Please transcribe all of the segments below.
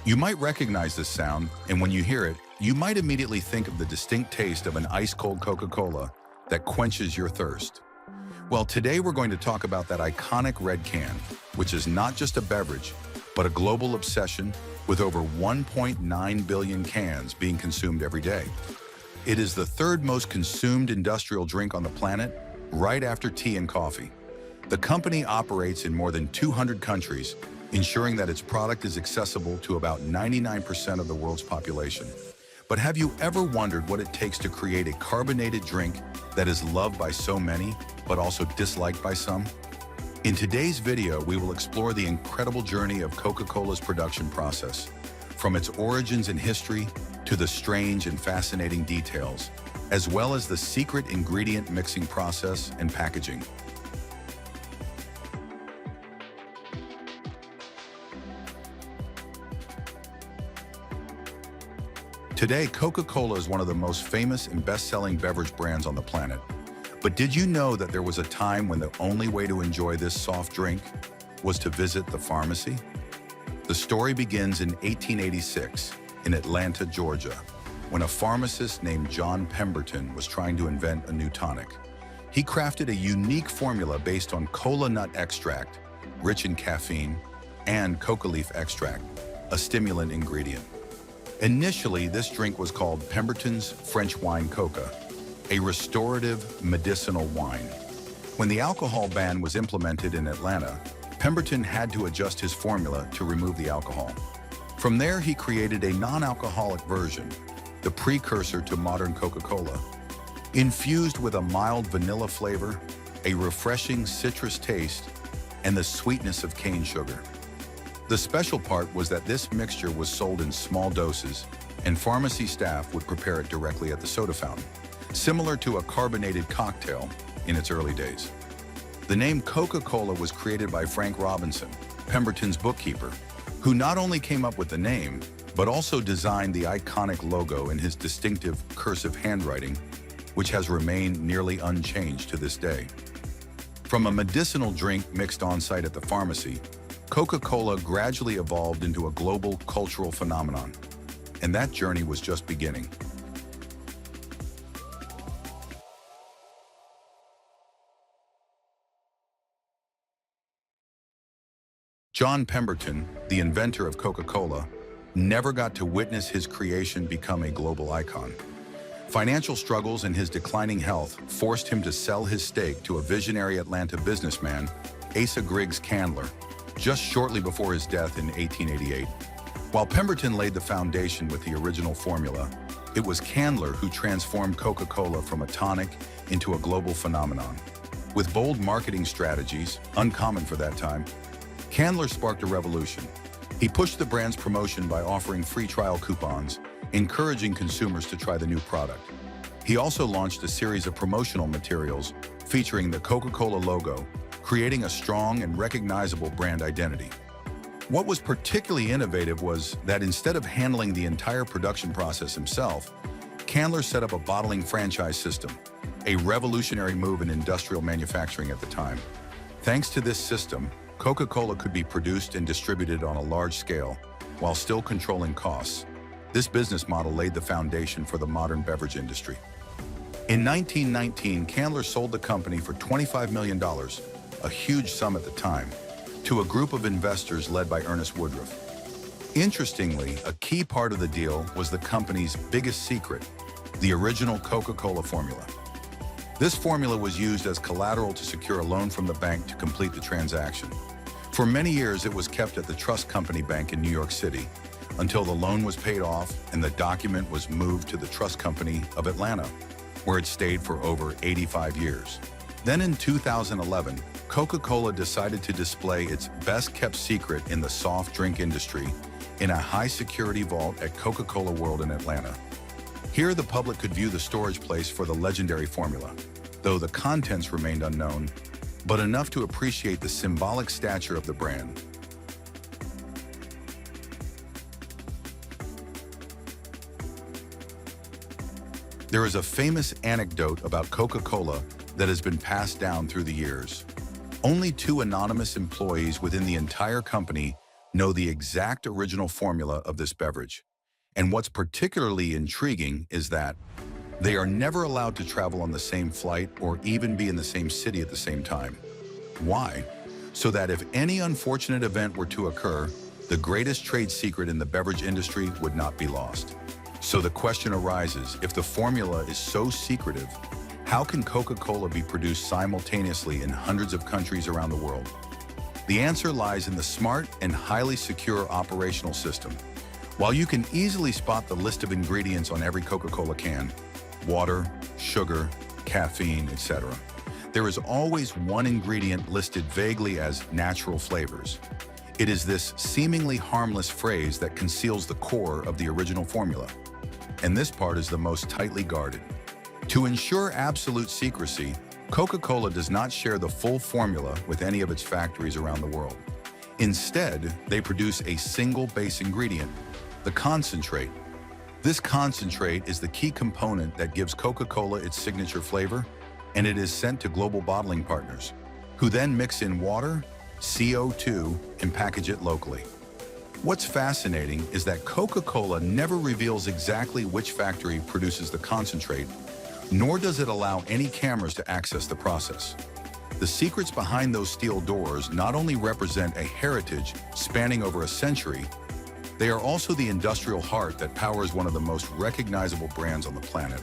You might recognize this sound, and when you hear it, you might immediately think of the distinct taste of an ice-cold Coca-Cola that quenches your thirst. Well, today we're going to talk about that iconic red can, which is not just a beverage, but a global obsession with over 1.9 billion cans being consumed every day. It is the third most consumed industrial drink on the planet, right after tea and coffee. The company operates in more than 200 countries, ensuring that its product is accessible to about 99% of the world's population. But have you ever wondered what it takes to create a carbonated drink that is loved by so many, but also disliked by some? In today's video, we will explore the incredible journey of Coca-Cola's production process, from its origins and history to the strange and fascinating details, as well as the secret ingredient mixing process and packaging. Today, Coca-Cola is one of the most famous and best-selling beverage brands on the planet. But did you know that there was a time when the only way to enjoy this soft drink was to visit the pharmacy? The story begins in 1886 in Atlanta, Georgia, when a pharmacist named John Pemberton was trying to invent a new tonic. He crafted a unique formula based on cola nut extract, rich in caffeine, and coca leaf extract, a stimulant ingredient. Initially, this drink was called Pemberton's French Wine Coca, a restorative medicinal wine. When the alcohol ban was implemented in Atlanta, Pemberton had to adjust his formula to remove the alcohol. From there, he created a non-alcoholic version, the precursor to modern Coca-Cola. Infused with a mild vanilla flavor, a refreshing citrus taste, and the sweetness of cane sugar. The special part was that this mixture was sold in small doses, and pharmacy staff would prepare it directly at the soda fountain, similar to a carbonated cocktail in its early days. The name Coca-Cola was created by Frank Robinson, Pemberton's bookkeeper, who not only came up with the name, but also designed the iconic logo in his distinctive cursive handwriting, which has remained nearly unchanged to this day. From a medicinal drink mixed on-site at the pharmacy, Coca-Cola gradually evolved into a global cultural phenomenon, and that journey was just beginning. John Pemberton, the inventor of Coca-Cola, never got to witness his creation become a global icon. Financial struggles and his declining health forced him to sell his stake to a visionary Atlanta businessman, Asa Griggs Candler, just shortly before his death in 1888. While Pemberton laid the foundation with the original formula, it was Candler who transformed Coca-Cola from a tonic into a global phenomenon. With bold marketing strategies, uncommon for that time, Candler sparked a revolution. He pushed the brand's promotion by offering free trial coupons, encouraging consumers to try the new product. He also launched a series of promotional materials featuring the Coca-Cola logo, creating a strong and recognizable brand identity. What was particularly innovative was that instead of handling the entire production process himself, Candler set up a bottling franchise system, a revolutionary move in industrial manufacturing at the time. Thanks to this system, Coca-Cola could be produced and distributed on a large scale while still controlling costs. This business model laid the foundation for the modern beverage industry. In 1919, Candler sold the company for $25 million, a huge sum at the time, to a group of investors led by Ernest Woodruff. Interestingly, a key part of the deal was the company's biggest secret, the original Coca-Cola formula. This formula was used as collateral to secure a loan from the bank to complete the transaction. For many years, it was kept at the Trust Company Bank in New York City, until the loan was paid off and the document was moved to the Trust Company of Atlanta, where it stayed for over 85 years. Then in 2011, Coca-Cola decided to display its best-kept secret in the soft drink industry in a high-security vault at Coca-Cola World in Atlanta. Here, the public could view the storage place for the legendary formula, though the contents remained unknown, but enough to appreciate the symbolic stature of the brand. There is a famous anecdote about Coca-Cola that has been passed down through the years. Only 2 anonymous employees within the entire company know the exact original formula of this beverage. And what's particularly intriguing is that they are never allowed to travel on the same flight or even be in the same city at the same time. Why? So that if any unfortunate event were to occur, the greatest trade secret in the beverage industry would not be lost. So the question arises, if the formula is so secretive, how can Coca-Cola be produced simultaneously in hundreds of countries around the world? The answer lies in the smart and highly secure operational system. While you can easily spot the list of ingredients on every Coca-Cola can, water, sugar, caffeine, etc., there is always one ingredient listed vaguely as natural flavors. It is this seemingly harmless phrase that conceals the core of the original formula. And this part is the most tightly guarded. To ensure absolute secrecy, Coca-Cola does not share the full formula with any of its factories around the world. Instead, they produce a single base ingredient, the concentrate. This concentrate is the key component that gives Coca-Cola its signature flavor, and it is sent to global bottling partners, who then mix in water, CO2, and package it locally. What's fascinating is that Coca-Cola never reveals exactly which factory produces the concentrate, nor does it allow any cameras to access the process. The secrets behind those steel doors not only represent a heritage spanning over a century, they are also the industrial heart that powers one of the most recognizable brands on the planet.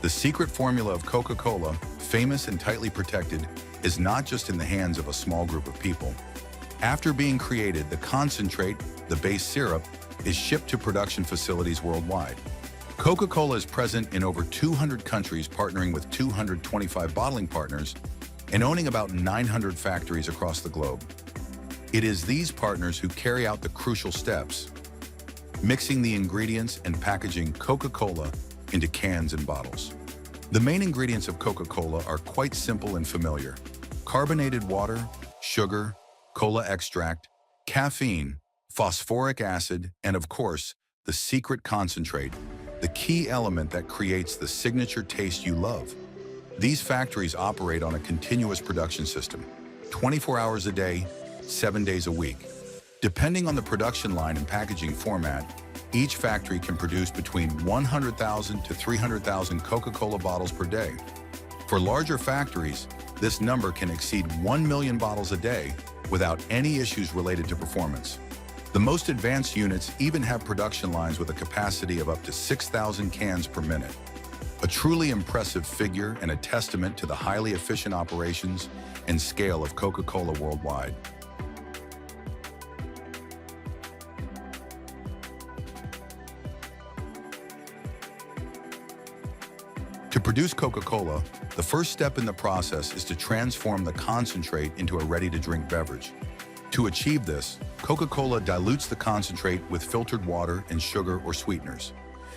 The secret formula of Coca-Cola, famous and tightly protected, is not just in the hands of a small group of people. After being created, the concentrate, the base syrup, is shipped to production facilities worldwide. Coca-Cola is present in over 200 countries, partnering with 225 bottling partners and owning about 900 factories across the globe. It is these partners who carry out the crucial steps, mixing the ingredients and packaging Coca-Cola into cans and bottles. The main ingredients of Coca-Cola are quite simple and familiar: carbonated water, sugar, cola extract, caffeine, phosphoric acid, and of course, the secret concentrate, the key element that creates the signature taste you love. These factories operate on a continuous production system, 24 hours a day, 7 days a week. Depending on the production line and packaging format, each factory can produce between 100,000 to 300,000 Coca-Cola bottles per day. For larger factories, this number can exceed 1 million bottles a day without any issues related to performance. The most advanced units even have production lines with a capacity of up to 6,000 cans per minute. A truly impressive figure and a testament to the highly efficient operations and scale of Coca-Cola worldwide. To produce Coca-Cola, the first step in the process is to transform the concentrate into a ready-to-drink beverage. To achieve this, Coca-Cola dilutes the concentrate with filtered water and sugar or sweeteners.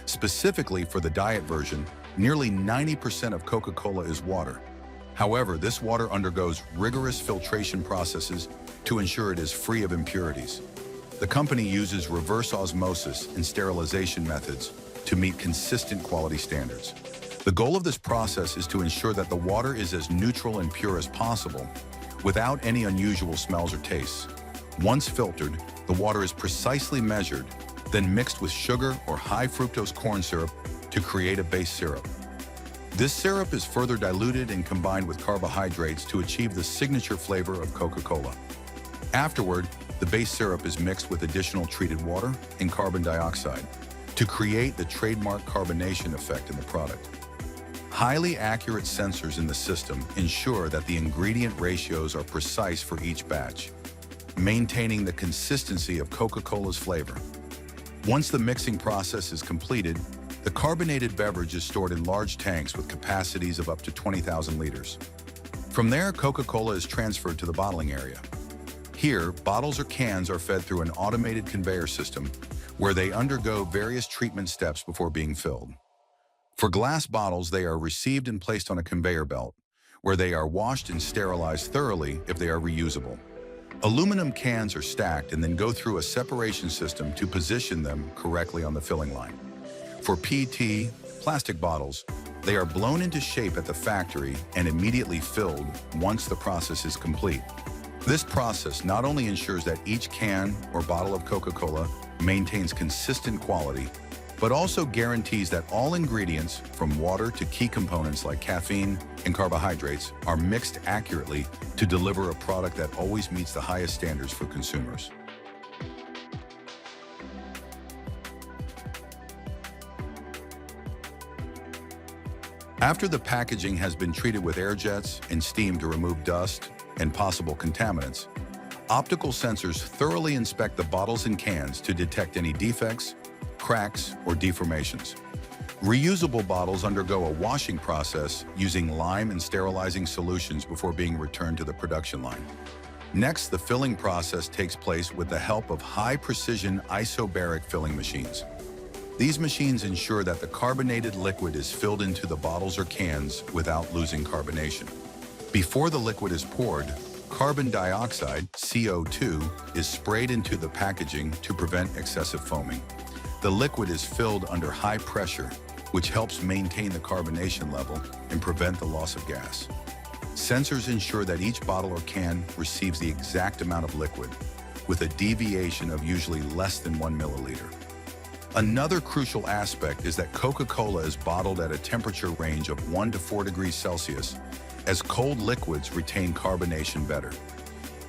Specifically for the diet version, nearly 90% of Coca-Cola is water. However, this water undergoes rigorous filtration processes to ensure it is free of impurities. The company uses reverse osmosis and sterilization methods to meet consistent quality standards. The goal of this process is to ensure that the water is as neutral and pure as possible, without any unusual smells or tastes. Once filtered, the water is precisely measured, then mixed with sugar or high fructose corn syrup to create a base syrup. This syrup is further diluted and combined with carbohydrates to achieve the signature flavor of Coca-Cola. Afterward, the base syrup is mixed with additional treated water and carbon dioxide to create the trademark carbonation effect in the product. Highly accurate sensors in the system ensure that the ingredient ratios are precise for each batch, maintaining the consistency of Coca-Cola's flavor. Once the mixing process is completed, the carbonated beverage is stored in large tanks with capacities of up to 20,000 liters. From there, Coca-Cola is transferred to the bottling area. Here, bottles or cans are fed through an automated conveyor system where they undergo various treatment steps before being filled. For glass bottles, they are received and placed on a conveyor belt, where they are washed and sterilized thoroughly if they are reusable. Aluminum cans are stacked and then go through a separation system to position them correctly on the filling line. For PET, plastic bottles, They are blown into shape at the factory and immediately filled once the process is complete. This process not only ensures that each can or bottle of Coca-Cola maintains consistent quality, but also guarantees that all ingredients, from water to key components like caffeine and carbohydrates, are mixed accurately to deliver a product that always meets the highest standards for consumers. After the packaging has been treated with air jets and steam to remove dust and possible contaminants, optical sensors thoroughly inspect the bottles and cans to detect any defects, cracks, or deformations. Reusable bottles undergo a washing process using lime and sterilizing solutions before being returned to the production line. Next, the filling process takes place with the help of high-precision isobaric filling machines. These machines ensure that the carbonated liquid is filled into the bottles or cans without losing carbonation. Before the liquid is poured, carbon dioxide, CO2, is sprayed into the packaging to prevent excessive foaming. The liquid is filled under high pressure, which helps maintain the carbonation level and prevent the loss of gas. Sensors ensure that each bottle or can receives the exact amount of liquid, with a deviation of usually less than 1 milliliter. Another crucial aspect is that Coca-Cola is bottled at a temperature range of 1 to 4 degrees Celsius, as cold liquids retain carbonation better.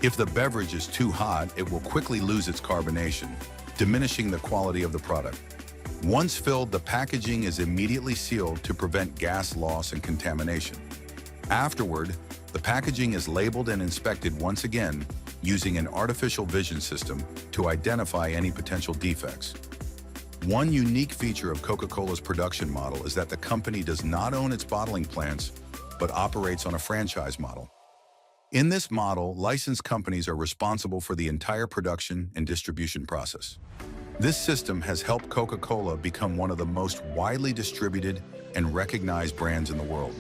If the beverage is too hot, it will quickly lose its carbonation, diminishing the quality of the product. Once filled, the packaging is immediately sealed to prevent gas loss and contamination. Afterward, the packaging is labeled and inspected once again using an artificial vision system to identify any potential defects. One unique feature of Coca-Cola's production model is that the company does not own its bottling plants, but operates on a franchise model. In this model, licensed companies are responsible for the entire production and distribution process. This system has helped Coca-Cola become one of the most widely distributed and recognized brands in the world.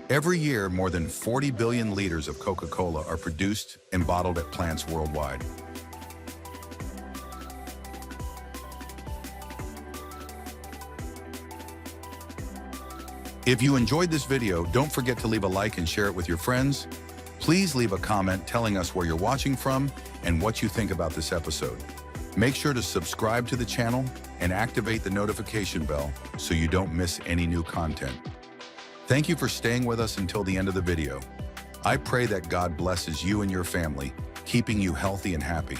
Every year, more than 40 billion liters of Coca-Cola are produced and bottled at plants worldwide. If you enjoyed this video, don't forget to leave a like and share it with your friends. Please leave a comment telling us where you're watching from and what you think about this episode. Make sure to subscribe to the channel and activate the notification bell so you don't miss any new content. Thank you for staying with us until the end of the video. I pray that God blesses you and your family, keeping you healthy and happy.